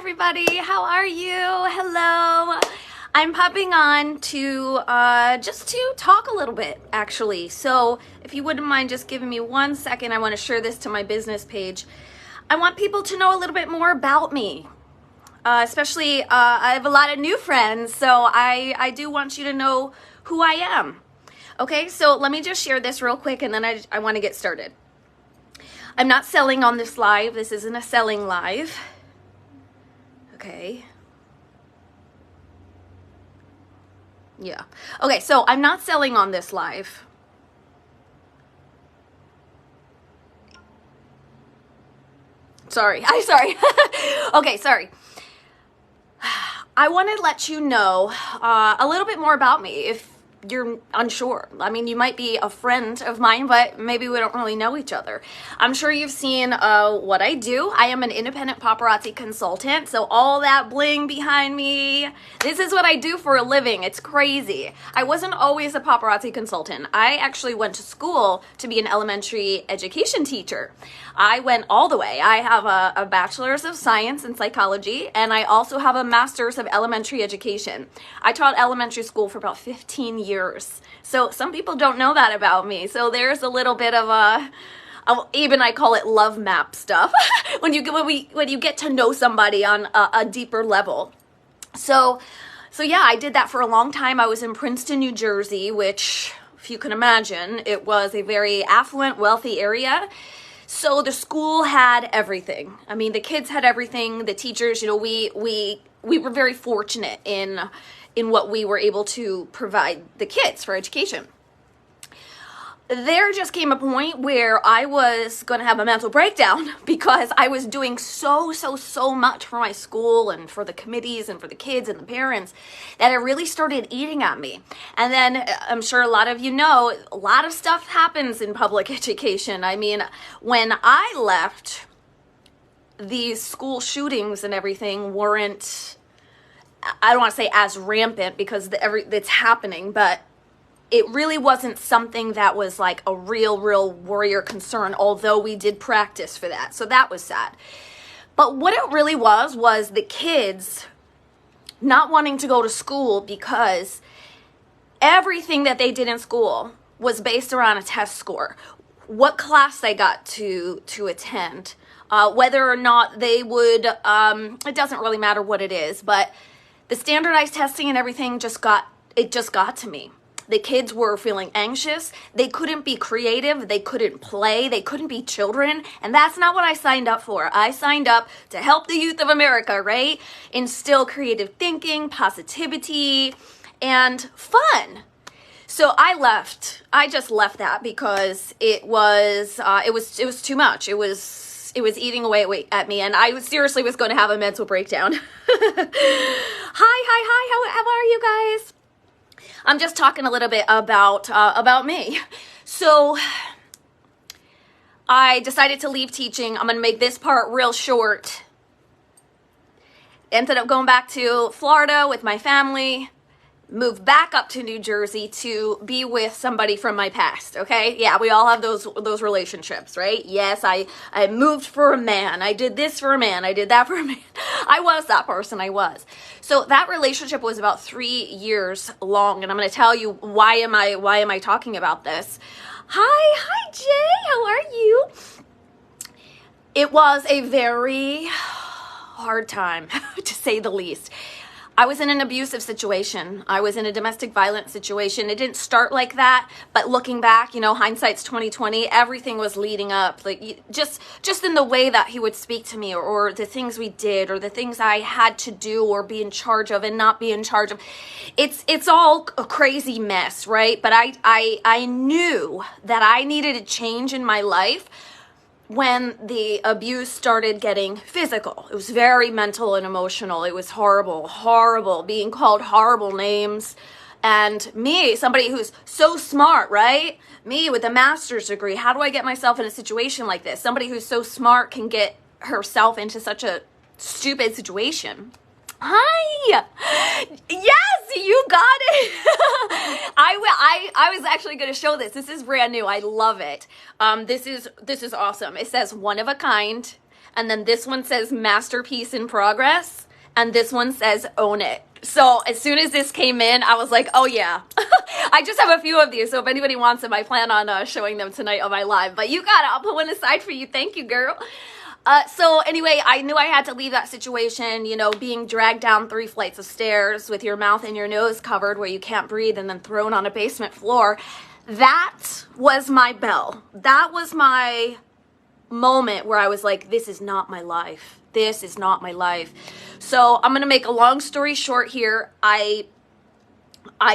everybody. How are you? Hello. I'm popping on to just to talk a little bit, actually. So if you wouldn't mind just giving me 1 second, I want to share this to my business page. I want people to know a little bit more about me. Especially, I have a lot of new friends, so I do want you to know who I am. Okay, so let me just share this real quick, and then I want to get started. I'm not selling on this live. This isn't a selling live. Okay. Yeah. Okay, so I'm not selling on this live. Sorry. Okay, sorry. I want to let you know a little bit more about me if you're unsure. I mean, you might be a friend of mine, but maybe we don't really know each other. I'm sure you've seen what I do. I am an independent paparazzi consultant, so all that bling behind me, this is what I do for a living. It's crazy. I wasn't always a paparazzi consultant. I actually went to school to be an elementary education teacher. I went all the way. I have a bachelor's of science in psychology, and I also have a master's of elementary education. I taught elementary school for about 15 years. So some people don't know that about me. So there's a little bit of even I call it love map stuff when you get to know somebody on a deeper level. So yeah, I did that for a long time. I was in Princeton, New Jersey, which, if you can imagine, it was a very affluent, wealthy area. So the school had everything. I mean, the kids had everything. The teachers, we were very fortunate in what we were able to provide the kids for education. There just came a point where I was going to have a mental breakdown because I was doing so much for my school and for the committees and for the kids and the parents that it really started eating at me. And then I'm sure a lot of you know, a lot of stuff happens in public education. I mean, when I left, these school shootings and everything weren't, I don't want to say as rampant because it's happening, but it really wasn't something that was like a real warrior concern, although we did practice for that. So that was sad. But what it really was the kids not wanting to go to school because everything that they did in school was based around a test score. What class they got to attend, whether or not they would, it doesn't really matter what it is, but the standardized testing and everything just got to me. The kids were feeling anxious. They couldn't be creative. They couldn't play. They couldn't be children. And that's not what I signed up for. I signed up to help the youth of America, right? Instill creative thinking, positivity, and fun. So I left. I just left that because it was too much. It was eating away at me, and I seriously was going to have a mental breakdown. Hi, how are you guys? I'm just talking a little bit about me. So I decided to leave teaching. I'm going to make this part real short. Ended up going back to Florida with my family. Moved back up to New Jersey to be with somebody from my past, okay? Yeah, we all have those relationships, right? Yes, I moved for a man. I did this for a man. I did that for a man. I was that person. I was. So that relationship was about 3 years long, and I'm going to tell you why am I talking about this. Hi, Jay. How are you? It was a very hard time, to say the least. I was in an abusive situation. I was in a domestic violence situation. It didn't start like that, but looking back, hindsight's 2020. Everything was leading up, like just in the way that he would speak to me, or the things we did, or the things I had to do or be in charge of and not be in charge of. It's all a crazy mess, right? But I knew that I needed a change in my life when the abuse started getting physical. It was very mental and emotional. It was horrible, being called horrible names. And me, somebody who's so smart, right? Me with a master's degree, how do I get myself in a situation like this? Somebody who's so smart can get herself into such a stupid situation. Hi. Yes, you got it. I was actually going to show this. This is brand new. I love it. This is awesome. It says one of a kind. and then this one says masterpiece in progress, and this one says own it. So as soon as this came in, I was like, oh yeah. I just have a few of these, so if anybody wants them, I plan on showing them tonight on my live. But you got it. I'll put one aside for you. Thank you, girl. So anyway, I knew I had to leave that situation, you know, being dragged down 3 flights of stairs with your mouth and your nose covered where you can't breathe and then thrown on a basement floor. That was my bell. That was my moment where I was like, this is not my life. This is not my life. So I'm going to make a long story short here. I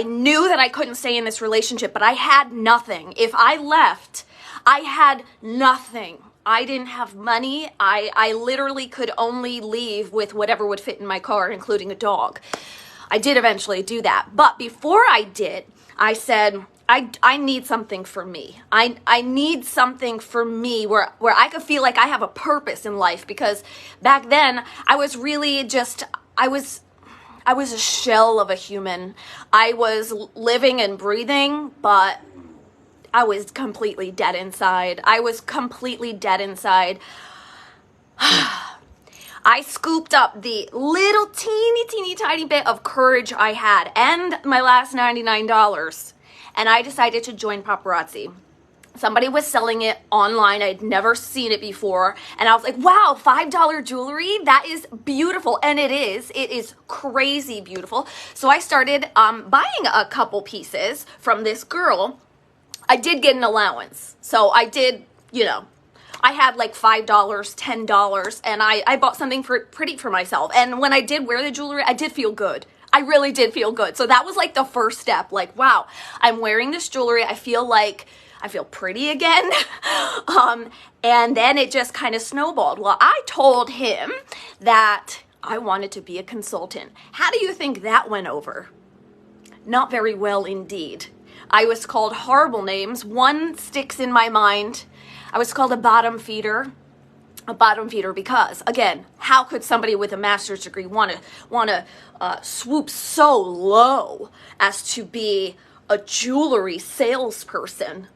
knew that I couldn't stay in this relationship, but I had nothing. If I left, I had nothing. I didn't have money. I literally could only leave with whatever would fit in my car, including a dog. I did eventually do that. But before I did, I said, I need something for me. I need something for me where I could feel like I have a purpose in life, because back then I was really just, I was a shell of a human. I was living and breathing, but I was completely dead inside. I was completely dead inside. I scooped up the little teeny tiny bit of courage I had and my last $99, and I decided to join paparazzi. Somebody was selling it online. I'd never seen it before. And I was like, wow, $5 jewelry? That is beautiful. And it is. It is crazy beautiful. So I started buying a couple pieces from this girl. I did get an allowance. So I did, you know, I had like $5, $10, and I bought something pretty for myself. And when I did wear the jewelry, I did feel good. I really did feel good. So that was like the first step. Like, wow, I'm wearing this jewelry. I feel pretty again. And then it just kind of snowballed. Well, I told him that I wanted to be a consultant. How do you think that went over? Not very well indeed. I was called horrible names. One sticks in my mind. I was called a bottom feeder. A bottom feeder because, again, how could somebody with a master's degree want to swoop so low as to be a jewelry salesperson?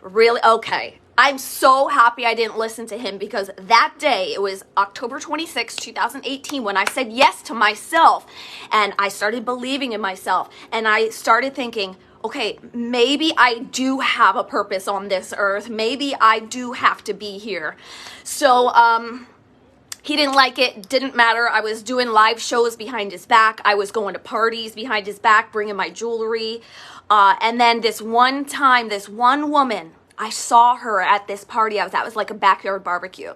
Really? Okay. I'm so happy I didn't listen to him, because that day, it was October 26, 2018, when I said yes to myself, and I started believing in myself, and I started thinking, okay, maybe I do have a purpose on this earth. Maybe I do have to be here. So, he didn't like it. Didn't matter. I was doing live shows behind his back. I was going to parties behind his back, bringing my jewelry. And then this one time, this one woman, I saw her at this party I was at. It was like a backyard barbecue.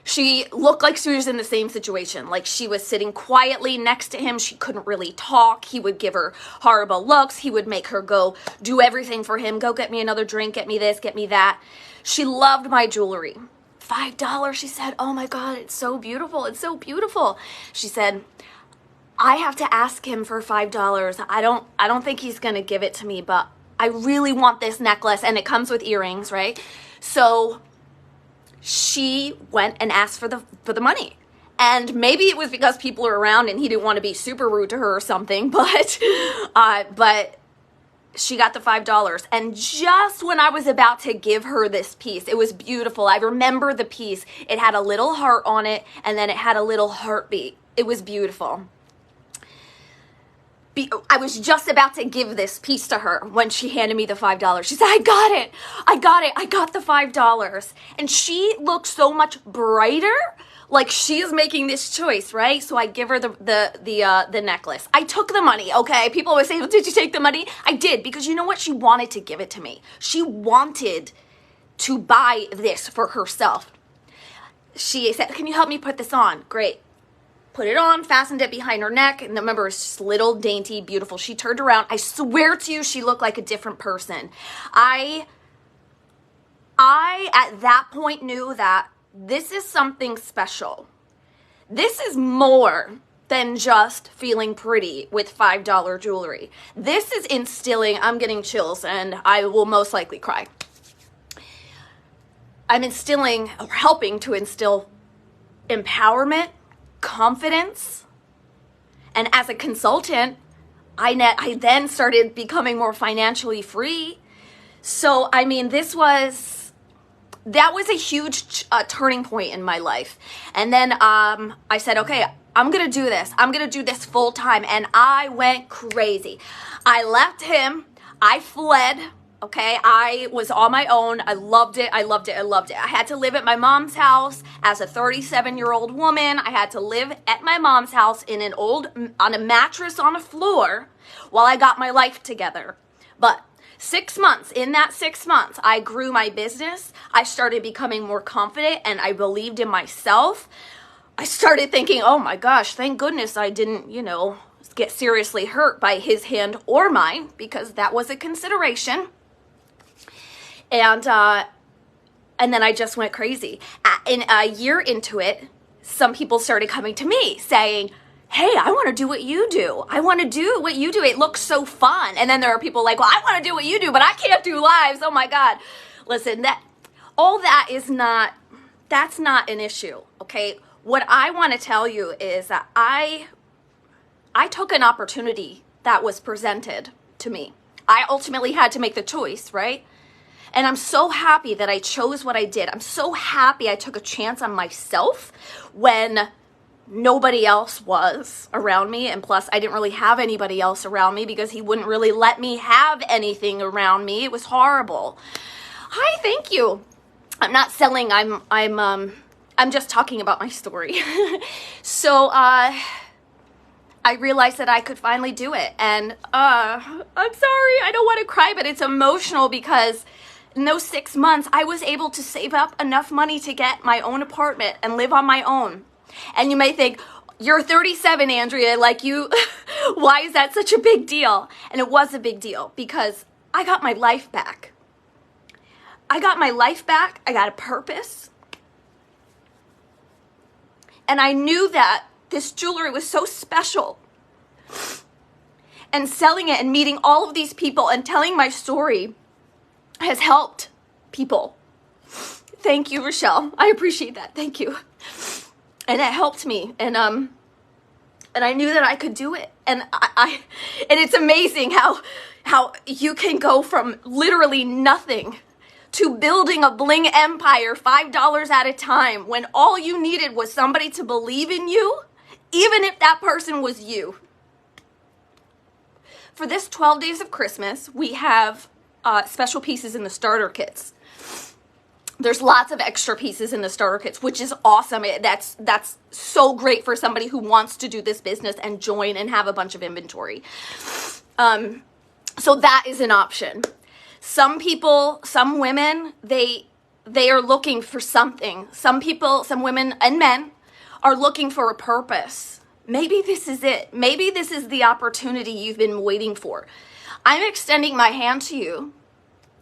She looked like she was in the same situation. Like, she was sitting quietly next to him. She couldn't really talk. He would give her horrible looks. He would make her go do everything for him. Go get me another drink. Get me this. Get me that. She loved my jewelry. $5, she said. Oh my God, it's so beautiful. It's so beautiful. She said, I have to ask him for $5. I don't think he's going to give it to me, but I really want this necklace, and it comes with earrings, right? So she went and asked for the money. And maybe it was because people were around and he didn't want to be super rude to her or something, but she got the $5. And just when I was about to give her this piece, it was beautiful. I remember the piece. It had a little heart on it, and then it had a little heartbeat. It was beautiful. I was just about to give this piece to her when she handed me the $5. She said, I got it. I got the $5. And she looked so much brighter, like she is making this choice, right? So I give her the necklace. I took the money, okay? People always say, well, did you take the money? I did, because you know what? She wanted to give it to me. She wanted to buy this for herself. She said, can you help me put this on? Great. Put it on, fastened it behind her neck, and remember, it's just little, dainty, beautiful. She turned around. I swear to you, she looked like a different person. I at that point knew that this is something special. This is more than just feeling pretty with $5 jewelry. This is instilling, I'm getting chills, and I will most likely cry. I'm instilling, or helping to instill, empowerment, confidence. And as a consultant, I then started becoming more financially free. So, I mean, this was that was a huge turning point in my life. And then I said, okay, I'm going to do this. I'm going to do this full time. And I went crazy. I left him. I fled. Okay, I was on my own. I loved it. I loved it. I loved it. I had to live at my mom's house as a 37-year-old woman. I had to live at my mom's house on a mattress on a floor while I got my life together. But 6 months, in that 6 months, I grew my business. I started becoming more confident and I believed in myself. I started thinking, oh my gosh, thank goodness I didn't, get seriously hurt by his hand or mine, because that was a consideration. And then I just went crazy. In a year into it, some people started coming to me saying, hey, I want to do what you do. I want to do what you do. It looks so fun. And then there are people like, well, I want to do what you do, but I can't do lives. Oh my God. Listen, that's not an issue. Okay. What I want to tell you is that I took an opportunity that was presented to me. I ultimately had to make the choice, right? And I'm so happy that I chose what I did. I'm so happy I took a chance on myself when nobody else was around me. And plus, I didn't really have anybody else around me because he wouldn't really let me have anything around me. It was horrible. Hi, thank you. I'm not selling. I'm just talking about my story. So, I realized that I could finally do it. And I'm sorry, I don't want to cry, but it's emotional because in those 6 months, I was able to save up enough money to get my own apartment and live on my own. And you may think, you're 37, Andrea, why is that such a big deal? And it was a big deal because I got my life back. I got my life back. I got a purpose. And I knew that this jewelry was so special. And selling it and meeting all of these people and telling my story has helped people. Thank you, Rochelle. I appreciate that. Thank you. And it helped me. And I knew that I could do it. And and it's amazing how you can go from literally nothing to building a bling empire $5 at a time when all you needed was somebody to believe in you, even if that person was you. For this 12 days of Christmas, we have special pieces in the starter kits. There's lots of extra pieces in the starter kits, which is awesome. That's so great for somebody who wants to do this business and join and have a bunch of inventory. So that is an option. Some people, some women, they are looking for something. Some people, some women and men are looking for a purpose. Maybe this is it. Maybe this is the opportunity you've been waiting for. I'm extending my hand to you,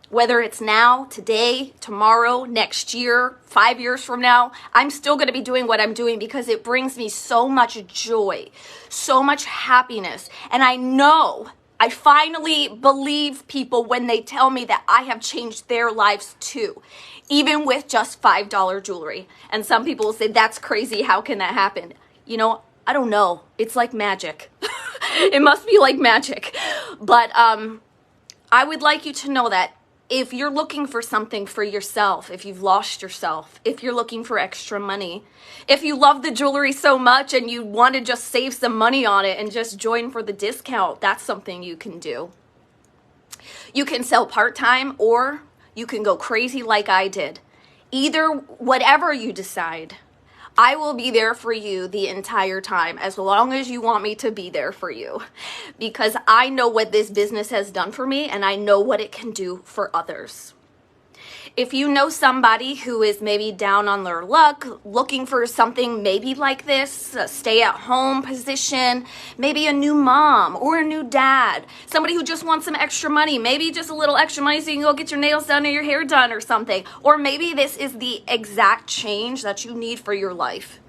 whether it's now, today, tomorrow, next year, 5 years from now. I'm still going to be doing what I'm doing because it brings me so much joy, so much happiness. And I finally believe people when they tell me that I have changed their lives too, even with just $5 jewelry. And some people will say, that's crazy. How can that happen? I don't know. It's like magic. It must be like magic. But I would like you to know that if you're looking for something for yourself, if you've lost yourself, if you're looking for extra money, if you love the jewelry so much and you want to just save some money on it and just join for the discount, that's something you can do. You can sell part-time or you can go crazy like I did. Either, whatever you decide, I will be there for you the entire time, as long as you want me to be there for you, because I know what this business has done for me and I know what it can do for others. If you know somebody who is maybe down on their luck, looking for something maybe like this, a stay-at-home position, maybe a new mom or a new dad, somebody who just wants some extra money, maybe just a little extra money so you can go get your nails done or your hair done or something, or maybe this is the exact change that you need for your life.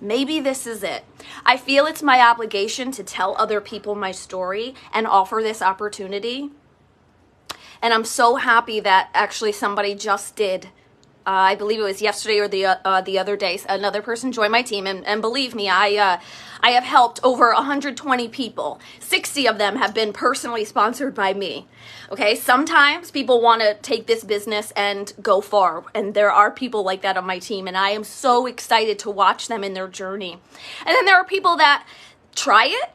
Maybe this is it. I feel it's my obligation to tell other people my story and offer this opportunity. And I'm so happy that actually somebody just did I believe it was yesterday or the other day, another person joined my team, and believe me, I have helped over 120 people. 60 of them have been personally sponsored by me. Okay, sometimes people want to take this business and go far, and there are people like that on my team, and I am so excited to watch them in their journey. And then there are people that try it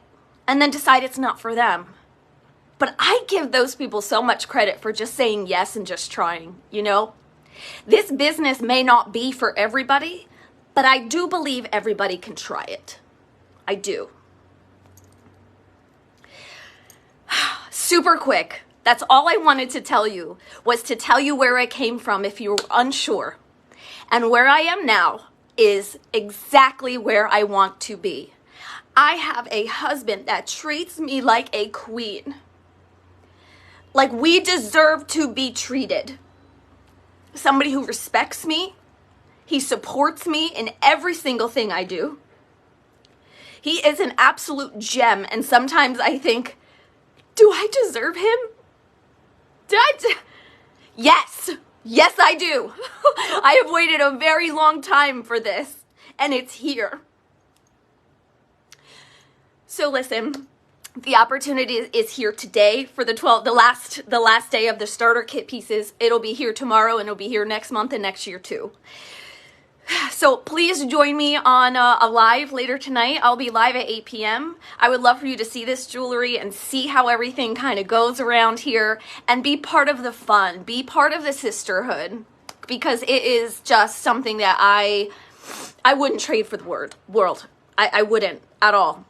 and then decide it's not for them. But I give those people so much credit for just saying yes and just trying, you know? This business may not be for everybody, but I do believe everybody can try it. I do. Super quick. That's all I wanted to tell you, was to tell you where I came from if you were unsure. And where I am now is exactly where I want to be. I have a husband that treats me like a queen. Like we deserve to be treated. Somebody who respects me. He supports me in every single thing I do. He is an absolute gem, and sometimes I think, do I deserve him? Yes. Yes, I do. I have waited a very long time for this, and it's here. So listen, the opportunity is here today for the last day of the starter kit pieces. It'll be here tomorrow, and it'll be here next month and next year too. So please join me on a live later tonight. I'll be live at 8 p.m. I would love for you to see this jewelry and see how everything kind of goes around here and be part of the fun, be part of the sisterhood, because it is just something that I wouldn't trade for the world. I wouldn't at all.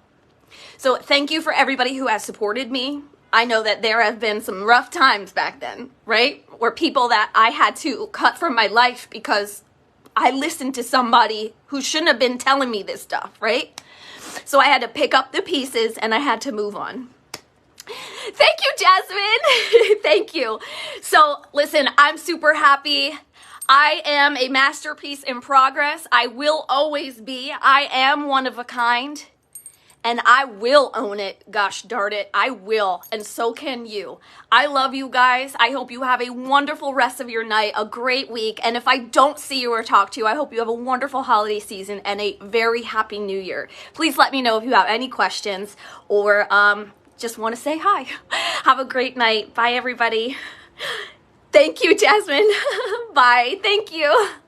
So thank you for everybody who has supported me. I know that there have been some rough times back then, right? Where people that I had to cut from my life because I listened to somebody who shouldn't have been telling me this stuff, right? So I had to pick up the pieces and I had to move on. Thank you, Jasmine. Thank you. So listen, I'm super happy. I am a masterpiece in progress. I will always be. I am one of a kind. And I will own it. Gosh darn it. I will. And so can you. I love you guys. I hope you have a wonderful rest of your night, a great week. And if I don't see you or talk to you, I hope you have a wonderful holiday season and a very happy new year. Please let me know if you have any questions or just want to say hi. Have a great night. Bye, everybody. Thank you, Jasmine. Bye. Thank you.